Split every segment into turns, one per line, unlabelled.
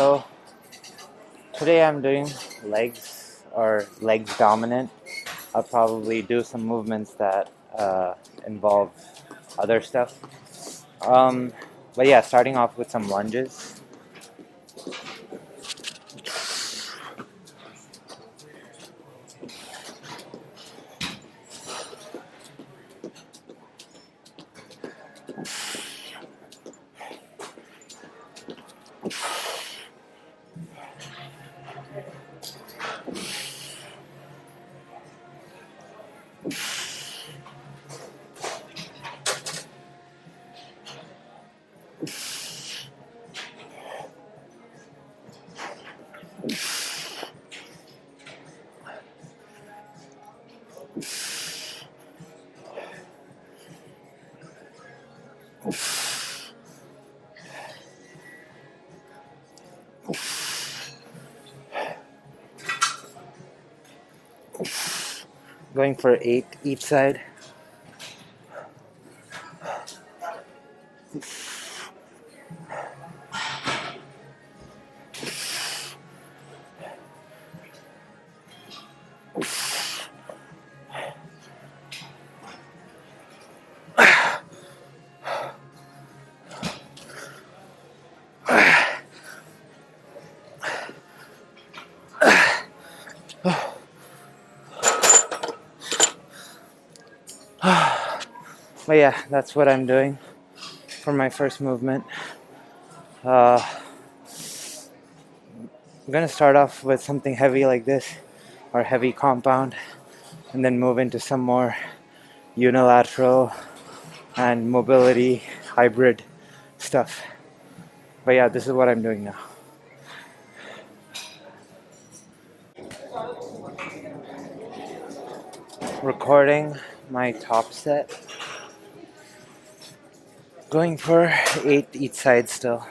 So today I'm doing legs or legs dominant. I'll probably do some movements that involve other stuff. But yeah, starting off with some lunges. Going for 8 each side. But yeah, that's what I'm doing for my first movement. I'm gonna start off with something heavy like this, or heavy compound, and then move into some more unilateral and mobility hybrid stuff. But yeah, this is what I'm doing now. Recording my top set. Going for 8 each side still.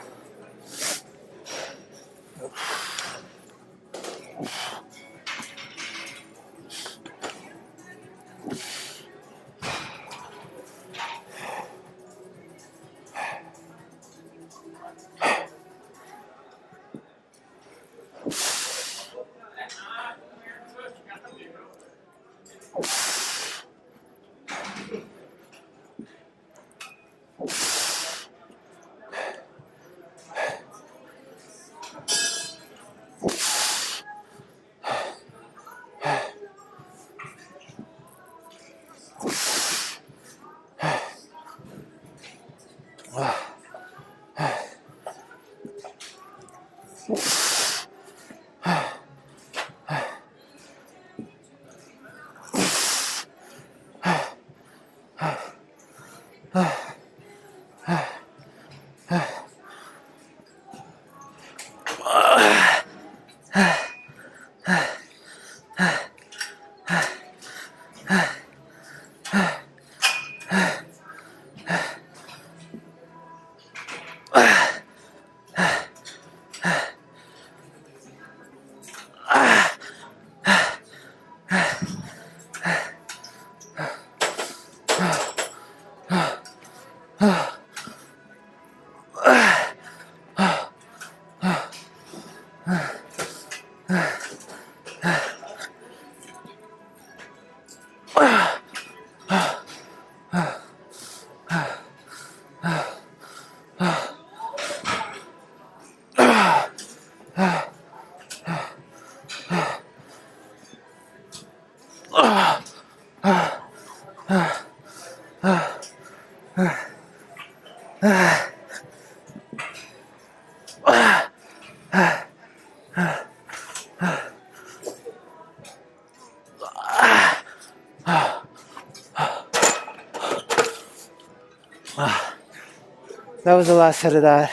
That was the last set of that.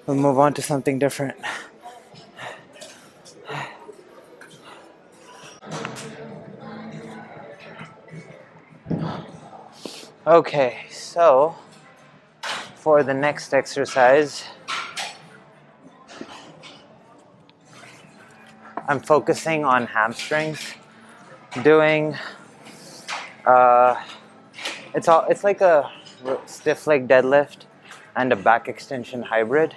We'll move on to something different. Okay, so for the next exercise, I'm focusing on hamstrings. Doing it's like a stiff leg deadlift and a back extension hybrid.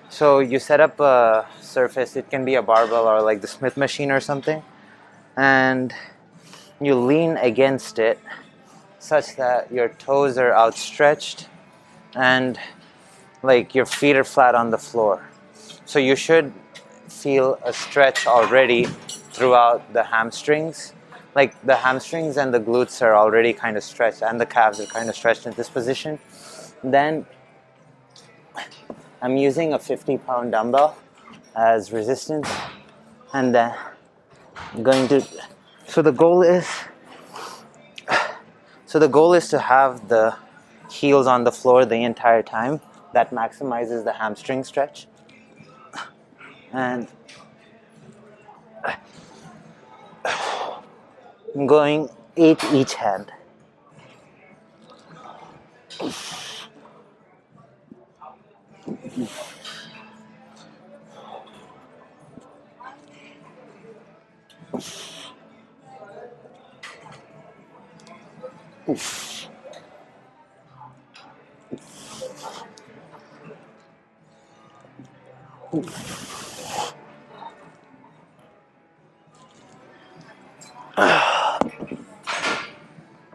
So you set up a surface, it can be a barbell or like the Smith machine or something, and you lean against it such that your toes are outstretched and like your feet are flat on the floor. So you should feel a stretch already throughout the hamstrings. Like the hamstrings and the glutes are already kind of stretched, and the calves are kind of stretched in this position. Then I'm using a 50-pound dumbbell as resistance, and then I'm going to. So the goal is to have the heels on the floor the entire time. That maximizes the hamstring stretch. And I'm going 8 each hand.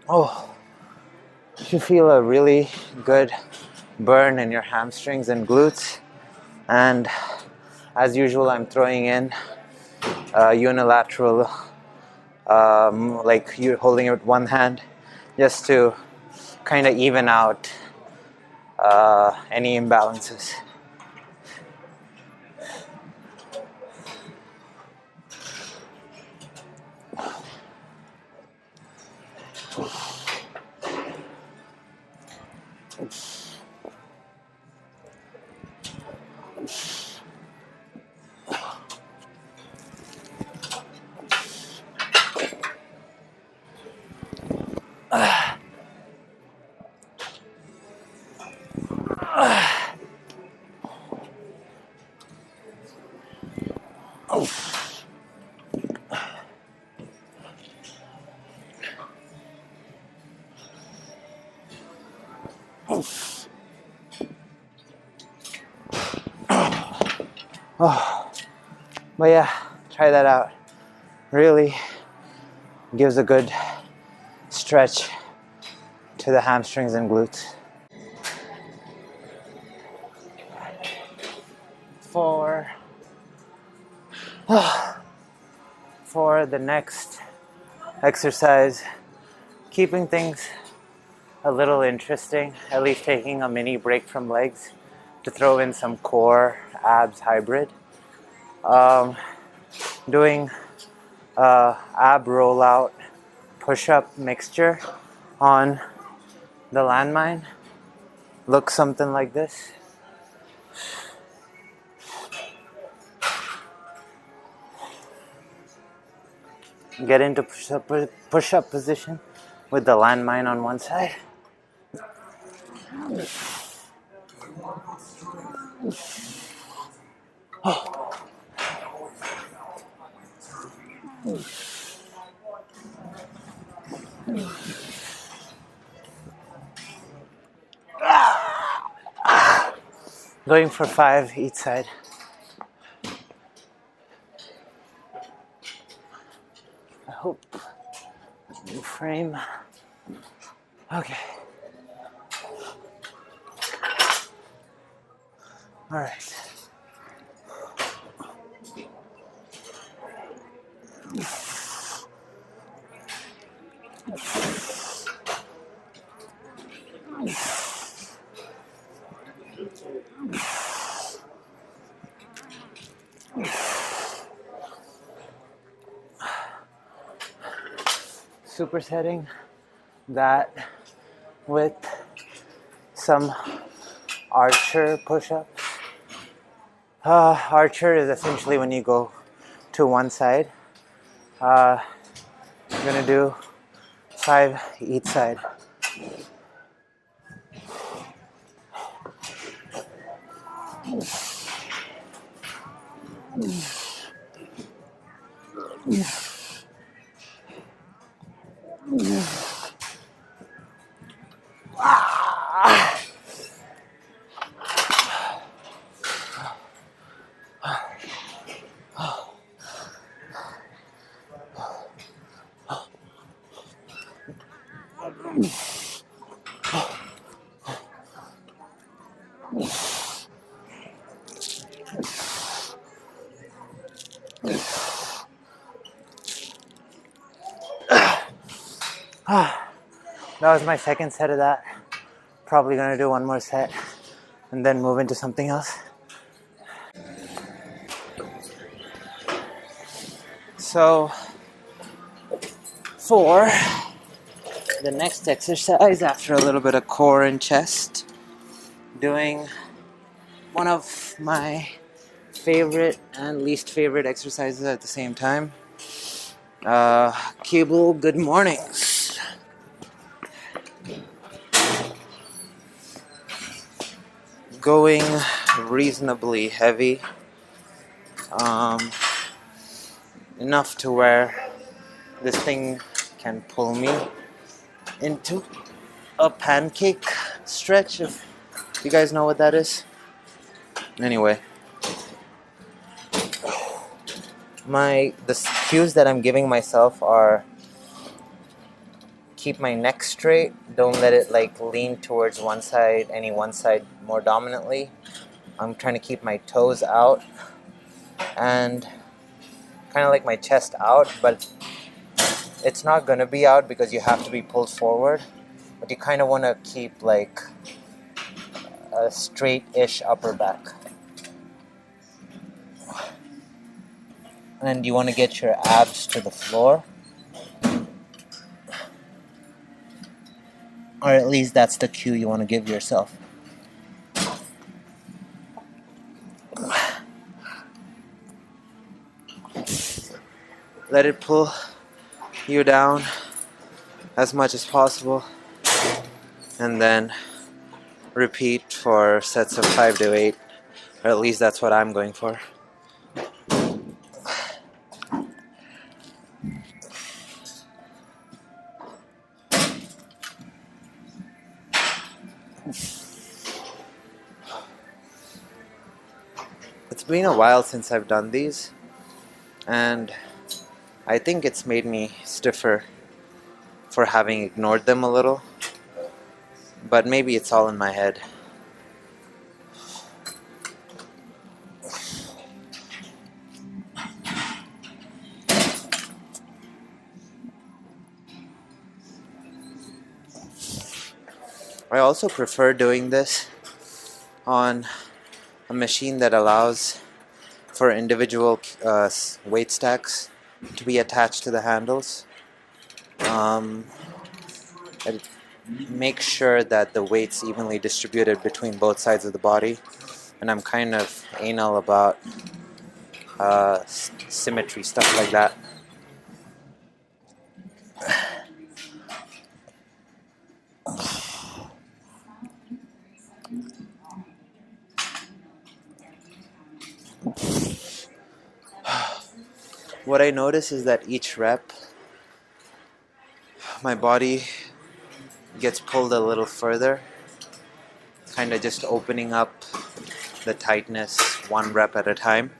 Oh, you feel a really good burn in your hamstrings and glutes. And as usual, I'm throwing in unilateral, like you're holding it with one hand, just to kind of even out any imbalances. Oh, but yeah, try that out. Really gives a good stretch to the hamstrings and glutes. For the next exercise, keeping things a little interesting, at least taking a mini break from legs to throw in some core abs hybrid. Doing ab rollout push-up mixture on the Landmine. Looks something like this. Get into push-up position with the Landmine on one side. Going for 5 each side. I hope new frame. Okay. All right. Supersetting that with some archer push-ups. Archer is essentially when you go to one side. I'm gonna do 5 each side. That was my second set of that. Probably gonna do one more set and then move into something else. So for the next exercise, after a little bit of core and chest, doing one of my favorite and least favorite exercises at the same time. Cable Goodmornings. Going reasonably heavy, enough to where this thing can pull me into a pancake stretch, if you guys know what that is. Anyway, the cues that I'm giving myself are: keep my neck straight, don't let it like lean towards one side more dominantly. I'm trying to keep my toes out and kind of like my chest out, but it's not going to be out because you have to be pulled forward, but you kind of want to keep like a straight-ish upper back. And you want to get your abs to the floor, or at least that's the cue you want to give yourself. Let it pull you down as much as possible, and then repeat for sets of 5 to 8, or at least that's what I'm going for. It's been a while since I've done these, and I think it's made me stiffer for having ignored them a little, but maybe it's all in my head. I also prefer doing this on a machine that allows for individual weight stacks to be attached to the handles. It makes sure that the weight's evenly distributed between both sides of the body, and I'm kind of anal about symmetry, stuff like that. What I notice is that each rep, my body gets pulled a little further, kind of just opening up the tightness one rep at a time.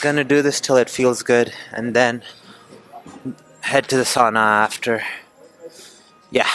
Gonna do this till it feels good, and then head to the sauna after. Yeah.